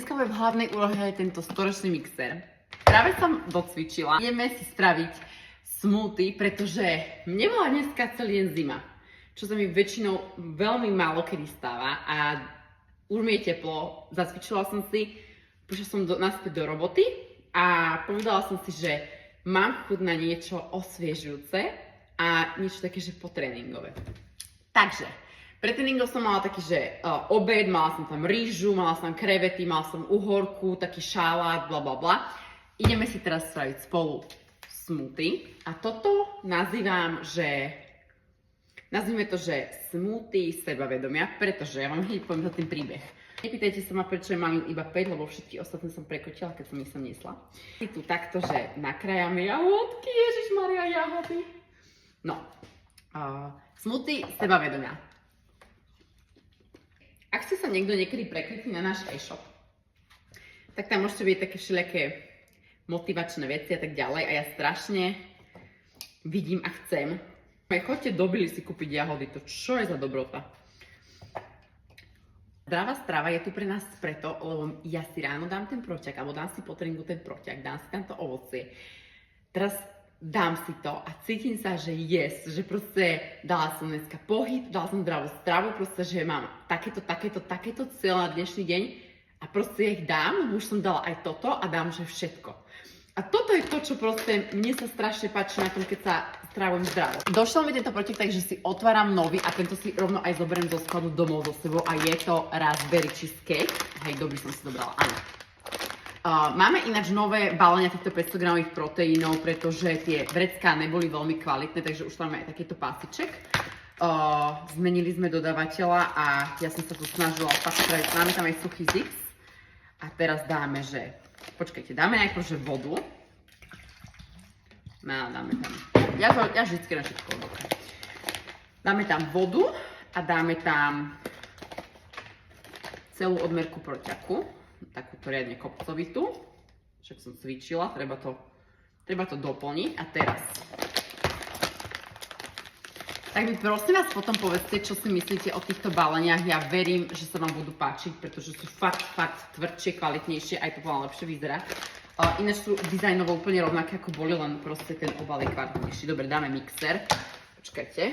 dneska bude v hlavnej úlohe tento storočný mixer. Práve som docvičila. Ideme si spraviť smoothie, pretože mne bola dneska celý deň zima. Čo sa mi väčšinou veľmi málo kedy stáva a už mi je teplo. Zacvičila som si, prišla som naspäť do roboty a povedala som si, že mám chuť na niečo osviežujúce a niečo také, že potréningové. Takže, pre tréningov som mala taký, že obed, mala som tam rýžu, mala som tam krevety, mala som uhorku, taký šalát, bla bla bla. Ideme si teraz spraviť spolu smoothie a toto nazývam, nazvime to, že smoothie sebavedomia, pretože ja vám hneď poviem za ten príbeh. Nepýtajte sa ma, prečo mám iba 5, lebo všetky ostatné som prekotila, keď som ich sem nesla. Je tu takto, že nakrájame jahodky, ježišmaria, jahody. No, smoothie sebavedomia. Ak ste sa niekto niekedy preklikli na náš e-shop, tak tam môžete vidieť také všelijaké motivačné veci a tak ďalej a ja strašne vidím a chcem. Choďte do Billy si kúpiť jahody, to čo je za dobrota. Zdravá strava je tu pre nás preto, lebo ja si ráno dám ten proťak, alebo dám si po tréningu ten proťak, dám si tam to ovocie. Teraz dám si to a cítim sa, že yes, že proste dala som dneska pohyb, dala som zdravú stravu, proste, že mám takéto cieľ na dnešný deň a proste ich dám, už som dala aj toto a dám, že všetko. A toto je to, čo proste mne sa strašne páči na tom, keď sa strávujem zdravo. Došlo mi tento protek, takže si otváram nový a tento si rovno aj zoberiem zo skladu domov so sebou a je to raspberry cheesecake. Hej, dobrý som si dobrala, áno. Máme ináč nové balenia týchto 500 gramových proteínov, pretože tie vrecká neboli veľmi kvalitné, takže už tam máme aj takýto pásiček. Zmenili sme dodávateľa a ja som sa tu snažila fakt spraviť. Máme tam aj suchý Zix. A teraz dáme, že... Počkajte, dáme najprv, že vodu. Dáme tam... Ja vždycky na všetko vodu. Dáme tam vodu a dáme tam celú odmerku proťaku. Takú poriadne kopcovitú. Však som cvičila, treba to doplniť. A teraz... Tak mi prosím vás potom povedzte, čo si myslíte o týchto baleniach. Ja verím, že sa vám budú páčiť, pretože sú fakt tvrdšie, kvalitnejšie, aj to veľa lepšie vyzerá. Ináč sú dizajnovo úplne rovnaké, ako boli, len proste ten obal je kvalitnejší. Dobre, dáme mixer. Počkajte.